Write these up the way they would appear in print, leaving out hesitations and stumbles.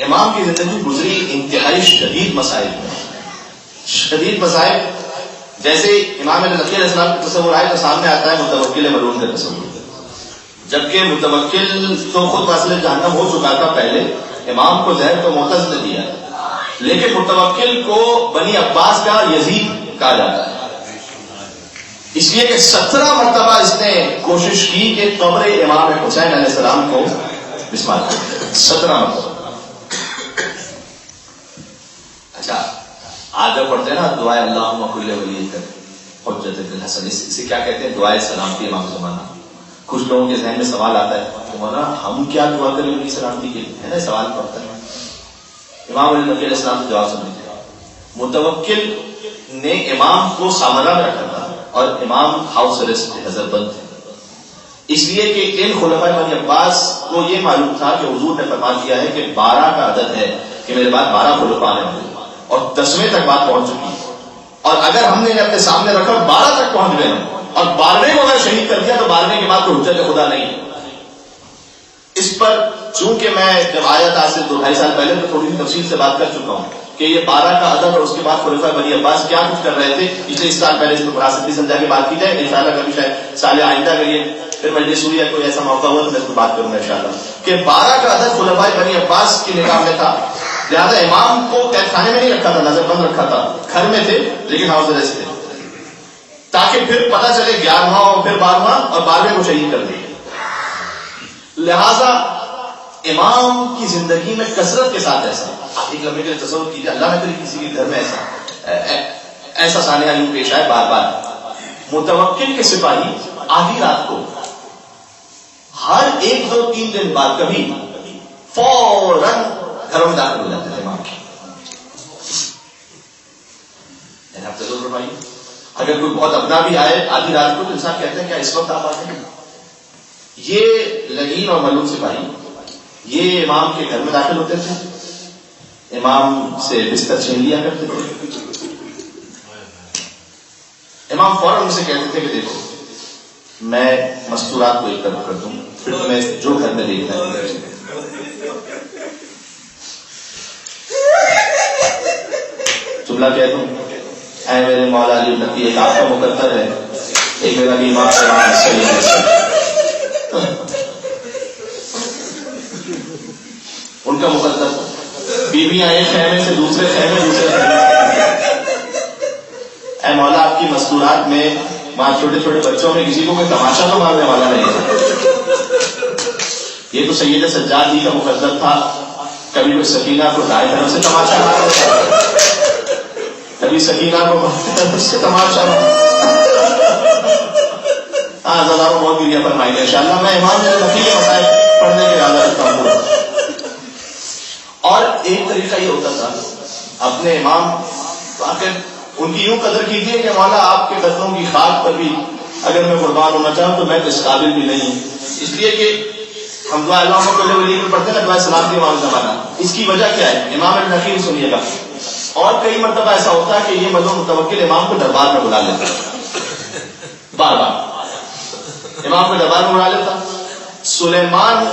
امام کی زندگی گزری انتہائی شدید مسائل میں، شدید مسائل. جیسے امام نقی علیہ السلام کا تصور آئے تو سامنے آتا ہے متوکل ملعون کا تصور، جبکہ متوکل تو خود واصل جہنم ہو چکا تھا پہلے. امام کو زہر تو معتز نے دیا، لیکن متوکل کو بنی عباس کا یزید کہا جاتا ہے، اس لیے کہ 17 مرتبہ اس نے کوشش کی کہ قبر امام حسین علیہ السلام کو بسمار کر 17 مرتبہ. اچھا آج جب پڑھتے ہیں نا دعائے اللہم کل ولی حجت الحسن، اسے کیا کہتے ہیں؟ دعائے سلامتی امام زمانہ. کچھ لوگوں کے ذہن میں سوال آتا ہے کہ مولانا ہم کیا دعا کریں ان کی سلامتی کے لیے، ہے نا سوال پڑتا ہے. امام علیہ نبی علیہ السلام سے جواب سن لیجیے. متوکل نے امام کو سامراں میں رکھا تھا اور امام ہاؤس ارسٹ تھے، حضرت بند تھے، اس لیے کہ ان خلفائے بنی عباس کو یہ معلوم تھا کہ حضور نے فرما دیا ہے کہ 12 کا عدد ہے کہ میرے بعد 12 خلفاء آنے والے، اور 10ویں تک بات پہنچ چکی ہے. اور اگر ہم نے اپنے سامنے رکھا 12 تک پہنچ گئے اور 12ویں کو اگر شہید کر دیا تو 12ویں کے بعد تو حجت خدا نہیں ہے. اس پر چونکہ میں جب آیا تھا آج سے 2-2.5 سال پہلے تو تھوڑی سی تفصیل سے بات کر چکا ہوں کہ یہ 12 کا عدد اور اس کے بعد خلفائے بنی عباس کیا کچھ کر رہے تھے، اس لیے اس سال پہلے اس کو مناسب بھی سمجھا کے بات کی جائے. انشاءاللہ کبھی شاید سال آئندہ اگر یہ پھر مجلس ہوئی یا کوئی ایسا موقع ہوا تو میں اس کو بات کروں گا انشاءاللہ کہ 12 کا عدد خلفائے بنی عباس کی نگاہ میں تھا. لہٰذا امام کو قید خانے میں نہیں رکھا تھا، نظر بند رکھا تھا، گھر میں تھے لیکن ہاؤس ارسٹ تھے، تاکہ پھر پتہ چلے 11واں اور پھر 12واں اور 12ویں کو شہید کر دیا. لہذا امام کی زندگی میں کثرت کے ساتھ ایسا آپ ایک لمحے کے لیے تصور کیجیے، اللہ نہ کرے کسی کے گھر میں ایسا سانحہ یوں پیش آئے بار بار. متوکل کے سپاہی آدھی رات کو ہر 1-2-3 دن بعد کبھی فوراً گھروں میں داخل ہو جاتے تھے امام کی. آپ تصور فرمائیے اگر کوئی بہت اپنا بھی آئے آدھی رات کو تو انسان کہتے ہیں کیا اس وقت آپ آتے ہیں. یہ لعین اور ملعون سپاہی یہ امام کے گھر میں داخل ہوتے تھے، امام سے بستر چھین لیا کرتے تھے. امام فوراً ان سے کہتے تھے کہ دیکھو میں مستورات کو ایک طرف کر دوں، پھر میں جو گھر میں دیکھنا ہے. جملہ کہہ دوں اے میرے مولا علی نقی، ایک آپ کا مقدر ہے، ایک میرا بھی امام ان کا مقدر. بیویاں ایک خیمے سے دوسرے خیمے اے مولا آپ کی مستورات میں وہاں چھوٹے چھوٹے بچوں میں کسی کو کوئی تماشا تو مارنے والا نہیں ہے. یہ تو سید سجاد جی کا مقدر تھا، کبھی کوئی سکینہ کو دائیں طرف سے تماشا مارا، کبھی سکینہ کو بائیں طرف سے تماشا مارا. ہاں ہزاروں بہت گریا فرمائیں گے انشاءاللہ. میں امام نقی کے مسائل پڑھنے کے ارادہ رکھتا ہوں. اور ایک طریقہ یہ ہوتا تھا اپنے امام آخر ان کی یوں قدر کیجیے کہ مولا آپ کے قدموں کی خاک پر بھی اگر میں قربان ہونا چاہوں تو میں تو اس قابل بھی نہیں ہوں. اس لیے کہ ہم دعا اللہ کو میں پڑھتے ہیں دعا سلامتی امام زمانہ. اس کی وجہ کیا ہے؟ امام نقی سنیے گا. اور کئی مرتبہ ایسا ہوتا ہے کہ یہ ملعون متوکل امام کو دربار میں بلا لیتا بار بار امام کو دربار میں بلا لیتا. سلیمان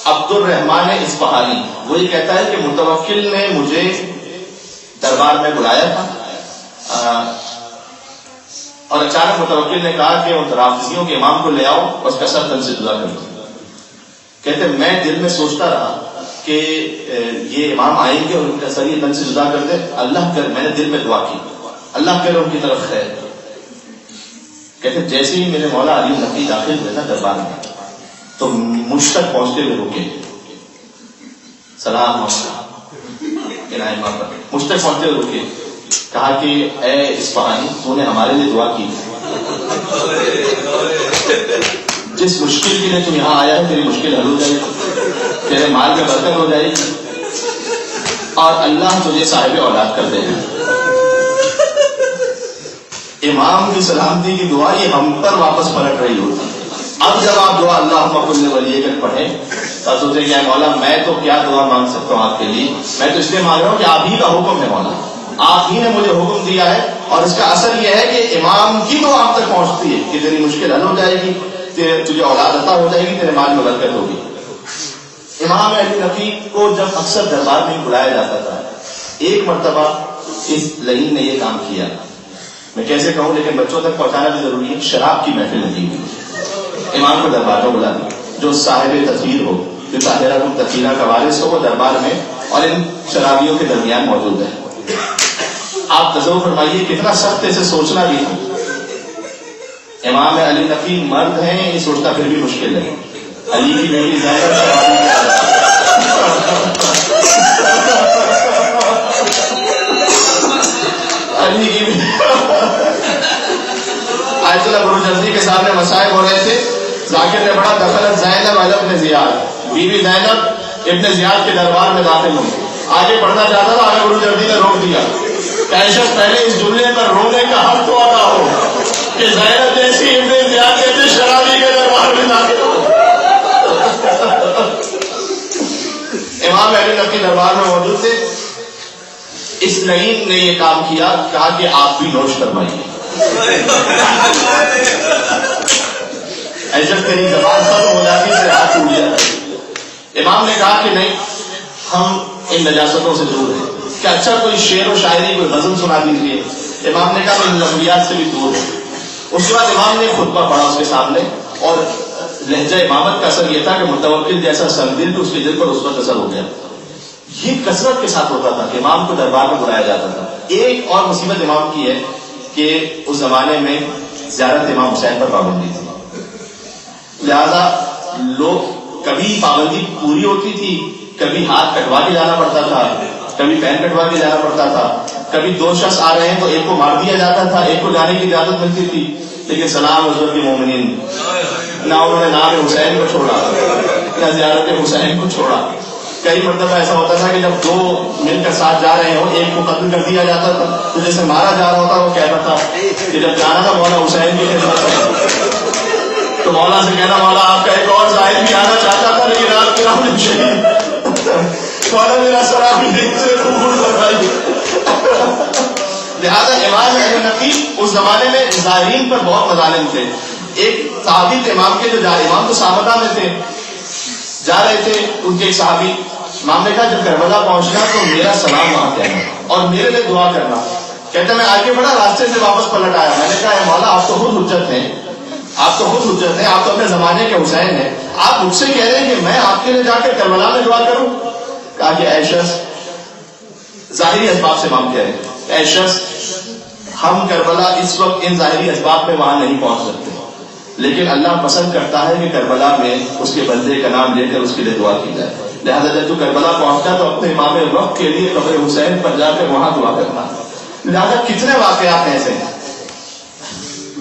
عبد الرحمان اصفہانی وہ یہ کہتا ہے کہ متوکل نے مجھے دربار میں بلایا تھا اور اچانک متوکل نے کہا کہ ان رافضیوں کے امام کو لے آؤ اور اس کا سر تن سے جدا کر دو. کہتے میں دل میں سوچتا رہا کہ یہ امام آئیں گے اور ان کا سر یہ تن سے جدا کر دے. اللہ کر میں نے دل میں دعا کی اللہ کرے ان کی طرف خیر. کہتے جیسے ہی میرے مولا علی نقی داخل ہوئے نا دربار میں تو مجھ تک پہنچتے ہوئے رکے سلام مجھ تک پہنچتے ہوئے رکے کہا کہ اے اصفہانی تو نے ہمارے لیے دعا کی، جس مشکل کے لیے تم یہاں آیا ہے تیری مشکل حل ہو جائے گی، تیرے مال میں برکت ہو جائے گی اور اللہ تجھے صاحب اولاد کر دے گا. امام کی سلامتی کی دعا یہ ہم پر واپس پلٹ رہی ہوتی. اب جب آپ دعا اللہ کل ولی کر پڑھیں تو سوچیں کہ مولا میں تو کیا دعا مانگ سکتا ہوں آپ کے لیے، میں تو اس لیے مانگ رہا ہوں کہ آپ ہی کا حکم ہے مولا، آپ ہی نے مجھے حکم دیا ہے. اور اس کا اثر یہ ہے کہ امام کی دعا آپ تک پہنچتی ہے کہ تیری مشکل حل ہو جائے گی، تجھے اولاد عطا ہو جائے گی، تیرے مال میں برکت ہوگی. امام علی نقی کو جب اکثر دربار میں بلایا جاتا تھا، ایک مرتبہ اس لعین نے یہ کام کیا، میں کیسے کہوں لیکن بچوں تک پہنچانا بھی ضروری ہے، شراب کی محفل لگی ہوئی، امام کو دربار میں بلا دیا، جو صاحب تطہیر ہو، جو طاہرہ تطہیرہ کا وارث ہو، وہ دربار میں اور ان شرابیوں کے درمیان موجود ہے۔ آپ تصور فرمائیے کتنا سخت اسے سوچنا بھی ہے۔ امام علی نقی مرد ہیں، یہ سوچنا پھر بھی مشکل ہے، علی کی بیٹی زینب شرابی کی عادت ہے۔ علی کی آیت اللہ بروجردی کے سامنے مسائل ہو رہے تھے، ذاکر نے پڑھا دخلت زینب علی ابن زیاد، بیوی زینب ابن زیاد کے دربار میں داخل ہوئی، آگے پڑھنا چاہتا تھا، آگے بروجردی نے روک دیا کہ شخص پہلے اس جملے پر رونے کا حق تو ادا ہو کہ زینب جیسی ابن زیاد جیسے شرابی کے دربار میں داخل ہو۔ امام علی نقی دربار میں موجود تھے، اس لعین نے یہ کام کیا، کہا کہ آپ بھی نوش فرمائیے۔ ایسا تیری زبان ختم ہو جاتی سے ہاتھ ٹوٹ جاتا۔ امام نے کہا کہ نہیں، ہم ان نجاستوں سے دور ہیں، کہ اچھا کوئی شعر و شاعری کوئی غزل سنا دیجیے۔ امام نے کہا میں ان لغویات سے بھی دور ہوں۔ اس کے بعد امام نے خطبہ پڑھا اس کے سامنے، اور لہجہ امامت کا اثر یہ تھا کہ متوکل جیسا سنگدل تو اس کے دل پر اس وقت اثر ہو گیا۔ یہ کثرت کے ساتھ ہوتا تھا کہ امام کو دربار میں بلایا جاتا تھا۔ ایک اور مصیبت امام کی ہے کہ اس زمانے میں زیارت امام حسین پر پابندی تھی، لہذا لوگ کبھی پابندی پوری ہوتی تھی، کبھی ہاتھ کٹوا کے جانا پڑتا تھا، کبھی پین کٹوا کے جانا پڑتا تھا، کبھی دو شخص آ رہے ہیں تو ایک کو مار دیا جاتا تھا، ایک کو جانے کی اجازت ملتی تھی۔ لیکن سلام حضرت مومنین، نہ انہوں نے نام حسین کو چھوڑا نہ زیارت حسین کو چھوڑا۔ کئی مرتبہ ایسا ہوتا تھا کہ جب دو مل کر ساتھ جا رہے ہوں، ایک کو قتل کر دیا جاتا تھا تو جیسے مارا جا رہا ہوتا وہ کہتا تھا کہ جب جانا تھا مولا حسین کی خدمت میں، تو مولا سے کہنا مولا آپ کا ایک اور زائد بھی آنا چاہتا تھا لیکن آپ کی راہ میں شہید، مولا میرا سلام سے قبول فرمائیے۔ لہٰذا امام علی نقی اس زمانے میں زائرین پر بہت مظالم تھے۔ ایک صحابی تھے امام کے، جو امام تو سامدہ میں تھے، جا رہے تھے، ان کے ایک صحابی، امام نے کہا جب کربلا پہنچنا تو میرا سلام وہاں کہنا اور میرے لیے دعا کرنا۔ کہتے میں آگے بڑھا، راستے سے واپس پلٹ آیا، میں نے کہا اے مولا آپ تو خود حجت ہیں، آپ تو خود حجت ہیں، آپ تو اپنے زمانے کے حسین ہیں، آپ مجھ سے کہہ رہے ہیں کہ میں آپ کے لیے جا کر کربلا میں دعا کروں؟ کہا کہ اے شخص، ظاہری اسباب سے امام کہہ رہے ہیں، اے شخص ہم کربلا اس وقت ان ظاہری اسباب میں وہاں نہیں پہنچ سکتے، لیکن اللہ پسند کرتا ہے کہ کربلا میں اس کے بندے کا نام لے کر اس کے لیے دعا کی جائے، لہٰذا جب تو کربلا پہنچتا تو اپنے امام وقت کے لیے قبر حسین پر جا کر وہاں دعا کرنا۔ لہٰذا کتنے واقعات ایسے ہیں۔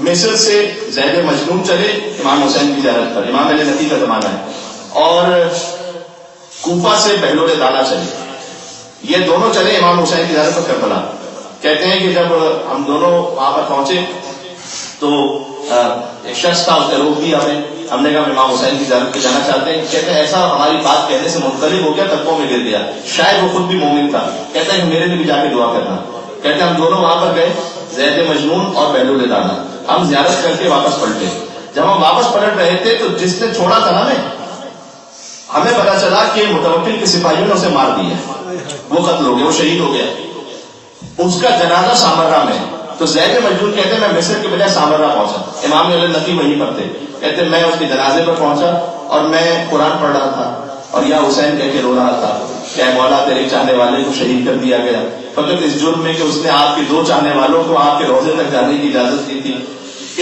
مصر سے زید مجنون چلے امام حسین کی زیارت پر، امام علی نقی کا زمانہ ہے، اور کوفہ سے بہلول دانا چلے، یہ دونوں چلے امام حسین کی زیارت پر کربلا۔ کہتے ہیں کہ جب ہم دونوں وہاں پر پہنچے تو ایک شخص تھا، اس نے روک دیا ہم نے کہا امام حسین کی زیارت پہ جانا چاہتے ہیں۔ کہتے ہیں ایسا ہماری بات کہنے سے منقلب ہو گیا، تکوں میں گر گیا، شاید وہ خود بھی مومن تھا، کہتے ہیں کہ میرے لیے بھی جا کے دعا کرنا۔ کہتے ہیں ہم دونوں وہاں پر گئے، زید مجنون اور بہلول دانا، ہم زیارت کر کے واپس پلٹے۔ جب ہم واپس پلٹ رہے تھے تو جس نے چھوڑا تھا نا ہمیں پتا چلا کہ متوکل کے سپاہیوں نے اسے مار دیا، وہ قتل ہو گیا، وہ شہید ہو گیا، اس کا جنازہ سامرہ میں۔ تو زید مجنون کہتے ہیں میں مصر کے بجائے سامرہ پہنچا، امام علی نقی وہیں پر تھے، کہتے ہیں میں اس کے جنازے پر پہنچا اور میں قرآن پڑھ رہا تھا اور یا حسین کہہ کے رو رہا تھا کہ اے مولا تیرے چاہنے والے کو شہید کر دیا گیا، فقط اس جرم میں کہ اس نے آپ کے دو چاہنے والوں کو آپ کے روضے تک جانے کی اجازت دی تھی۔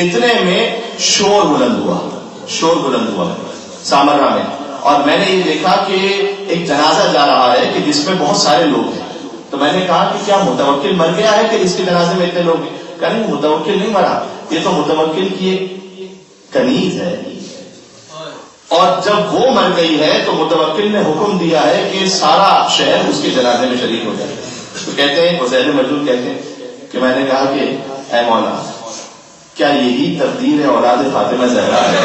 اتنے میں شور بلند ہوا سامرہ میں، اور میں نے یہ دیکھا کہ ایک جنازہ جا رہا ہے کہ جس میں بہت سارے لوگ ہیں۔ تو میں نے کہا کہ کیا متوکل مر گیا ہے کہ اس کے جنازے میں اتنے لوگ ہیں؟ کہا نہیں، متوکل نہیں مرا، یہ تو متوکل کی ایک کنیز ہے، اور جب وہ مر گئی ہے تو متوکل نے حکم دیا ہے کہ سارا شہر اس کے جنازے میں شریک ہو جائے۔ تو کہتے ہیں زید مجنون کہتے ہیں کہ میں نے کہا کہ اے مولا کیا یہی تقدیر ہے اولاد فاطمہ زہرا ہے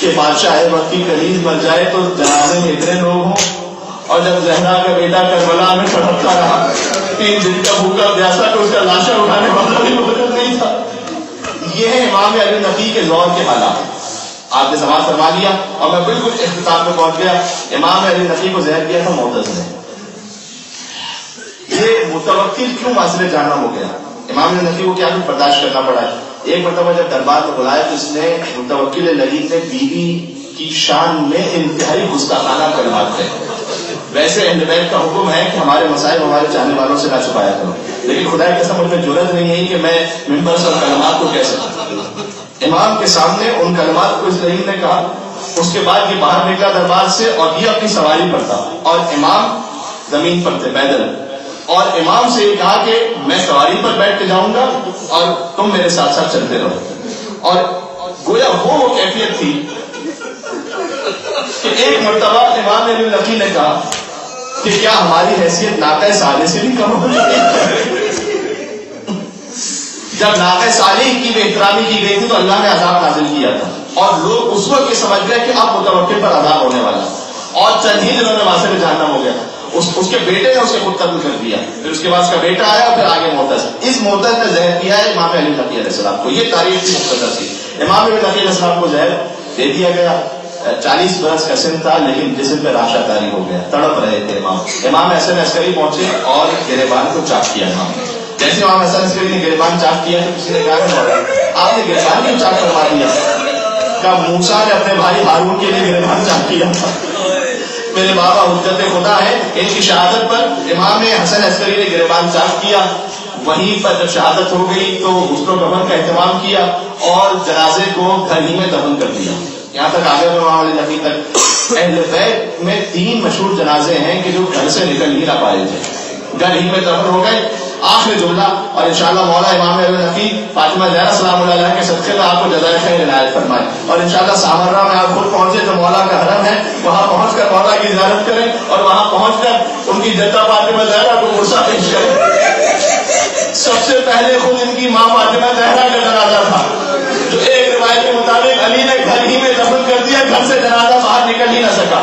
کہ بادشاہ وقت کی کنیز مر جائے تو جنازے میں اتنے لوگ ہوں، اور جب زہرا کا بیٹا کربلا میں تڑپتا رہا 3 دن کا بھوکا پیاسا تو اس کا لاشا اٹھانے والا بھی موجود نہیں تھا۔ یہ ہے امام علی نقی کے دور کے حالات۔ آپ نے سماعت فرما لیا اور میں بالکل اختتام میں پہنچ گیا. امام علی نقی کو زہر دیا تھا معتزلہ نے. یہ متوکل کیوں معاشرے جانا ہو گیا؟ امام علی نقی کو کیا کچھ برداشت کرنا پڑا ہے. ایک مرتبہ جب دربار میں بلایا تو اس نے متوکل لگید نے بیوی کی شان میں انتہائی گستاخانہ کلمات کہے. ویسے اہل بیت کا حکم ہے کہ ہمارے مسائل ہمارے چاہنے والوں سے نہ چھپایا کرو، لیکن خدا کی قسم مجھ میں جرأت نہیں ہے کہ میں ممبر سے کلمات کو کہہ سکوں. امام کے سامنے ان کلمات کو اس لعین نے کہا. اس کے بعد یہ باہر نکلا دربار سے اور یہ اپنی سواری پر تھا اور امام زمین پر تھے پیدل، اور امام سے یہ کہا کہ میں سواری پر بیٹھ کے جاؤں گا اور تم میرے ساتھ ساتھ چلتے رہو. اور گویا وہ کیفیت تھی کہ ایک مرتبہ امام علی نقی نے کہا کہ کیا ہماری حیثیت ناقہ صالح سے بھی کم ہو گئی؟ جب ناقہ صالح کی بے احترامی کی گئی تھی تو اللہ نے عذاب نازل کیا تھا اور لوگ اس وقت یہ سمجھ گئے کہ اب متوکل پر عذاب ہونے والا، اور چند ہی دنوں میں وہاں سے جہنم ہو گیا. اس کے بیٹے نے اسے خود قتل کر دیا، پھر اس کے بعد اس کا بیٹا آیا اور پھر آگے معتز. اس معتز نے زہر دیا ہے امام علی نقی علیہ السلام کو. یہ تاریخ کی مختصر تھی. امام علی نقی علیہ السلام کو زہر دے دیا گیا. 40 برس کا سن تھا لیکن جسم پہ راشا تاری ہو گیا، تڑپ رہے تھے امام حسن عسکری پہنچے اور گریبان کو چاک کیا. امام جیسے امام حسن عسکری نے گریبان چاک کیا تو کسی نے کہا آپ نے گریبان کیوں چاک کروا دیا؟ کہا موسیٰ نے اپنے بھائی ہارون کے لیے گریبان چاک کیا تھا. میرے بابا حجت خدا ہے، ان کی شہادت پر امام حسن عسکری نے گریبان چاک کیا. وہیں پر جب شہادت ہو گئی تو غسل و کفن کا اہتمام کیا اور جنازے کو گھر ہی میں دفن کر دیا. یہاں تک آگے امام علی نقی تک. اہل بیت میں 3 مشہور جنازے ہیں کہ جو گھر سے نکل ہی نہ پائے تھے، گھر ہی میں دفن ہو گئے. آخر جملہ اور انشاءاللہ مولا امام علی نقی فاطمہ زہرا سلام اللہ علیہ کے صدقے میں آپ کو جزائے خیر عنایت فرمائے. اور انشاءاللہ سامرہ میں آپ خود پہنچے تو مولا کا حرم ہے، وہاں پہنچ کر مولا کی زیارت کریں اور وہاں پہنچ کر ان کی جدہ فاطمہ زہرا کو غصہ پیش کریں. سب سے پہلے خود ان کی ماں فاطمہ زہرا کا جنازہ تھا جو ایک روایت کے مطابق علی نے گھر ہی میں دفن کر دیا، گھر سے جنازہ باہر نکل ہی نہ سکا.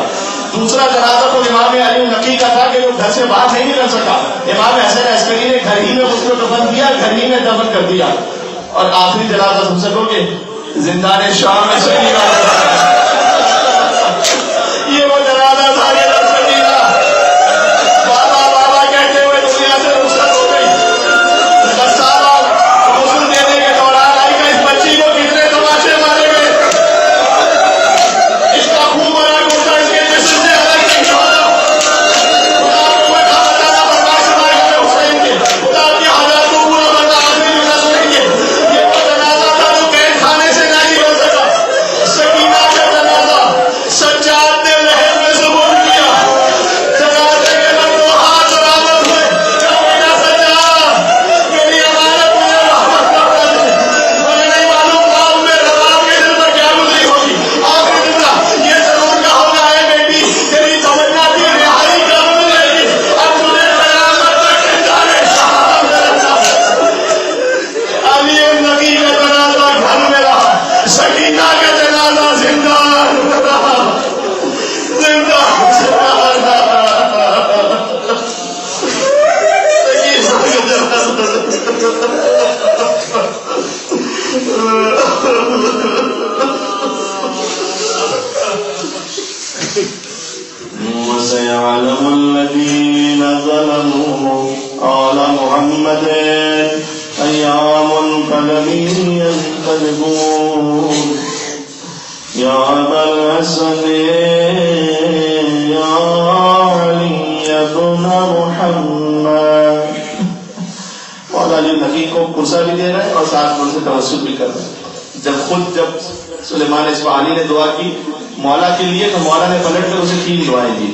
دوسرا جنازہ تو امام علی نقی کا تھا کہ وہ گھر سے باہر نہیں نکل سکا. امام حسن عسکری نے گھر ہی میں اس کو دفن کیا، گھر ہی میں دفن کر دیا. اور آخری جنازہ سن سکو گے زندان شام میں سکینہ. یہ وہ جنازہ تھا کہ سکینہ بابا بابا کہتے ہوئے دنیا سے رخصت ہو گئی. غسل دینے کے دوران آئی کہ اس بچی کو کتنے تماشے مارے گئے، اس کا خوب بڑا گوشہ اس کے جسم سے الگ نہیں ہوتا. خدا کو میں کھانا جانا برداشت فرمائے گا حسین کے، خدا کی حاجات کو پورا برداشت نہیں کر سکیں گے. یہ وہ جنازہ تھا جو قید خانے سے نہیں ہو سکا. سکینہ کا جنازہ سجاد نے لہر میں ثبوت کیا. جنازے کے بعد وہ ہاتھ برابر ہوئے. میرا سجاد میری امانت مجھے واپس کر دے. مجھے نہیں معلوم قوم میں رباب کے دل پر کیا گزری ہوگی. آخری جملہ یہ ضرور کہا ہوگا ہے بیٹی تیری تمنا کی رہائی کب ملے گی، اب تجھے قیامت تک جانے شام میں رہنا. علی نقی کا جنازہ گھر میں رہا، سکینہ کا جنازہ زندان میں رہا. زندان سے باہر رہا. وسيعلم الذين ظلموا آل محمد أيام فلم ينقلبون يا أبا الحسن يا علي بن محمد. مولا علی نقی کو کرسا بھی دے رہے ہیں اور ساتھ ان سے توسل بھی کر رہے ہیں. جب سلیمان اصفہانی نے دعا کی مولا کے لیے تو مولا نے پلٹ کر اسے 3 دعائیں دی.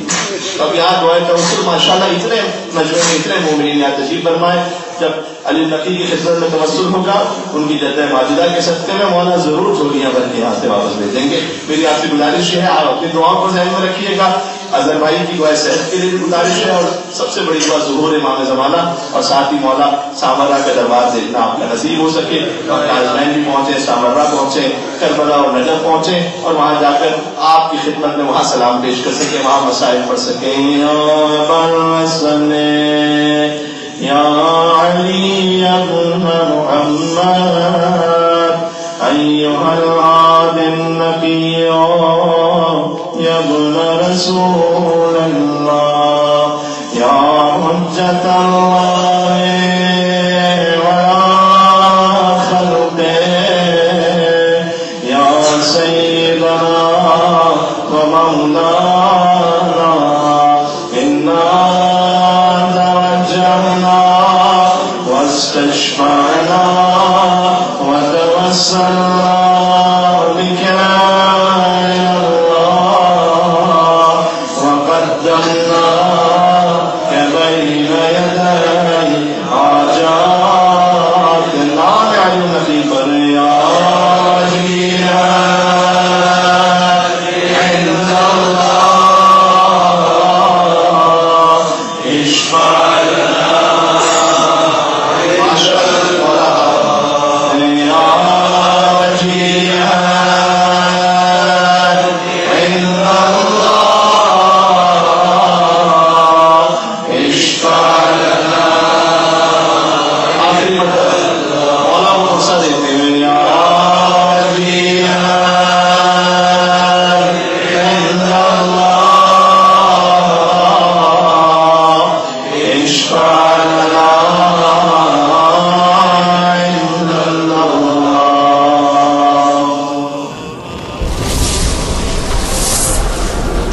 اب یہاں دعائیں توسل ماشاءاللہ اتنے مجموعے میں اتنے مومنین یہاں تشریف فرمائے. جب علی نقی کی خدمت میں توسل ہوگا ان کی جدہ ماجدہ کے صدقے میں مولا ضرور جھولیاں بھر کے یہاں سے واپس بھیجیں گے. میری آپ سے گزارش ہے آپ اپنی دعاؤں کو ذہن میں رکھیے گا. اظہر بھائی کی دعائیں صحت کے لیے بھی گزارش ہے اور سب سے بڑی دعا ظہور امام زمانہ اور ساتھ ہی مولا سامرہ کا دربار دیکھنا آپ کا نصیب ہو سکے. کاظمین بھی پہنچے، سامرہ پہنچے، کربلا اور نجف پہنچے اور وہاں جا کر آپ کی خدمت میں وہاں سلام پیش کر سکیں، وہاں مسائل پڑھ سکیں. یا علی ابن محمد ایھا النبي يا ابن رسول الله يا حجة الله ويا خلقه يا سيدنا ومولانا إنا توجهنا واستشفعنا وتوسلنا بك يا الله وقدمناك بين يدي حاجاتنا يا النبي يا راجيا عند الله اشفع لنا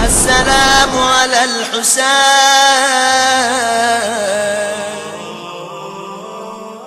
السلام على الحسين